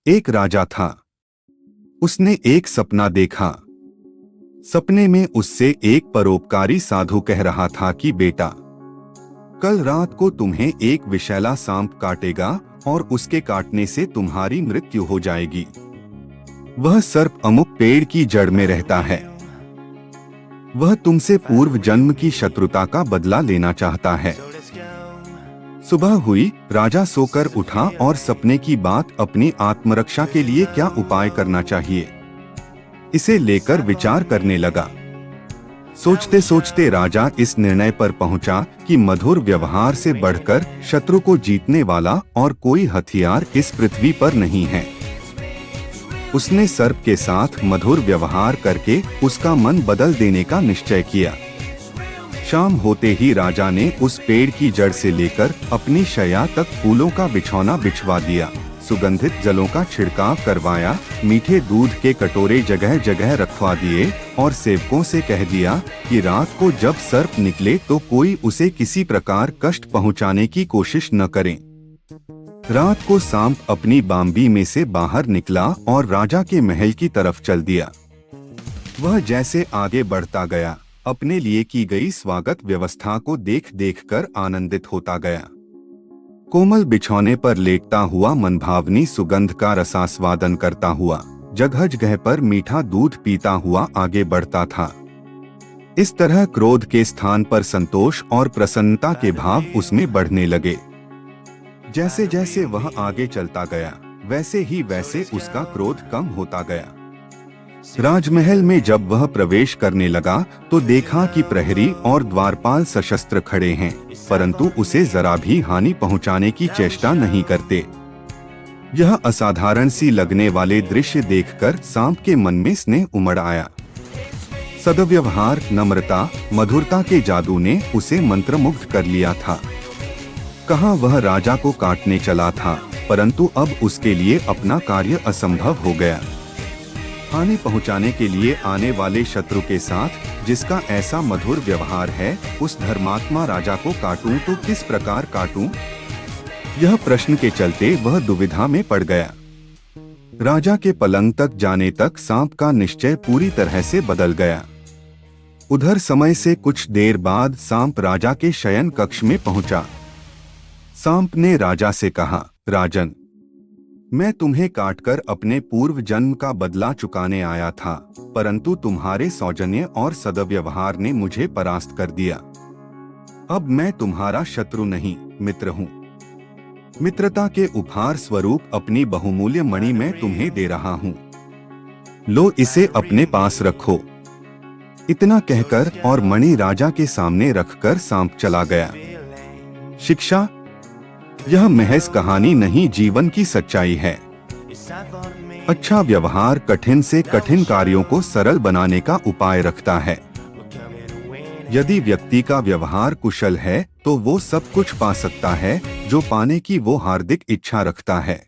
एक राजा था। उसने एक सपना देखा। सपने में उससे एक परोपकारी साधु कह रहा था कि बेटा, कल रात को तुम्हें एक विषैला सांप काटेगा और उसके काटने से तुम्हारी मृत्यु हो जाएगी। वह सर्प अमुक पेड़ की जड़ में रहता है। वह तुमसे पूर्व जन्म की शत्रुता का बदला लेना चाहता है। सुबह हुई, राजा सोकर उठा और सपने की बात अपनी आत्मरक्षा के लिए क्या उपाय करना चाहिए, इसे लेकर विचार करने लगा। सोचते सोचते राजा इस निर्णय पर पहुंचा कि मधुर व्यवहार से बढ़कर शत्रु को जीतने वाला और कोई हथियार इस पृथ्वी पर नहीं है। उसने सर्प के साथ मधुर व्यवहार करके उसका मन बदल देने का निश्चय किया। शाम होते ही राजा ने उस पेड़ की जड़ से लेकर अपनी शैया तक फूलों का बिछौना बिछवा दिया, सुगंधित जलों का छिड़काव करवाया, मीठे दूध के कटोरे जगह जगह रखवा दिए और सेवकों से कह दिया कि रात को जब सर्प निकले तो कोई उसे किसी प्रकार कष्ट पहुंचाने की कोशिश न करें। रात को सांप अपनी बांबी में से बाहर निकला और राजा के महल की तरफ चल दिया। वह जैसे आगे बढ़ता गया, अपने लिए की गई स्वागत व्यवस्था को देख देखकर आनंदित होता गया। कोमल बिछौने पर लेटता हुआ मनभावनी सुगंध का रसास्वादन करता हुआ जगह जगह पर मीठा दूध पीता हुआ आगे बढ़ता था। इस तरह क्रोध के स्थान पर संतोष और प्रसन्नता के भाव उसमें बढ़ने लगे। जैसे जैसे वह आगे चलता गया, वैसे ही वैसे उसका क्रोध कम होता गया। राजमहल में जब वह प्रवेश करने लगा तो देखा कि प्रहरी और द्वारपाल सशस्त्र खड़े हैं, परंतु उसे जरा भी हानि पहुंचाने की चेष्टा नहीं करते। यह असाधारण सी लगने वाले दृश्य देखकर सांप के मन में स्नेह उमड़ आया। सद्व्यवहार, नम्रता, मधुरता के जादू ने उसे मंत्रमुग्ध कर लिया था। कहाँ वह राजा को काटने चला था, परंतु अब उसके लिए अपना कार्य असंभव हो गया। हानि पहुंचाने के लिए आने वाले शत्रु के साथ जिसका ऐसा मधुर व्यवहार है, उस धर्मात्मा राजा को काटूं तो किस प्रकार काटूं? यह प्रश्न के चलते वह दुविधा में पड़ गया। राजा के पलंग तक जाने तक सांप का निश्चय पूरी तरह से बदल गया। उधर समय से कुछ देर बाद सांप राजा के शयन कक्ष में पहुंचा। सांप ने राजा से कहा, राजन, मैं तुम्हें काटकर अपने पूर्व जन्म का बदला चुकाने आया था, परंतु तुम्हारे सौजन्य और सद्व्यवहार ने मुझे परास्त कर दिया। अब मैं तुम्हारा शत्रु नहीं, मित्र हूँ। मित्रता के उपहार स्वरूप अपनी बहुमूल्य मणि मैं तुम्हें दे रहा हूँ। लो, इसे अपने पास रखो। इतना कहकर और मणि राजा के सामने रखकर सांप चला गया। शिक्षा: यह महज कहानी नहीं, जीवन की सच्चाई है। अच्छा व्यवहार कठिन से कठिन कार्यों को सरल बनाने का उपाय रखता है। यदि व्यक्ति का व्यवहार कुशल है तो वो सब कुछ पा सकता है जो पाने की वो हार्दिक इच्छा रखता है।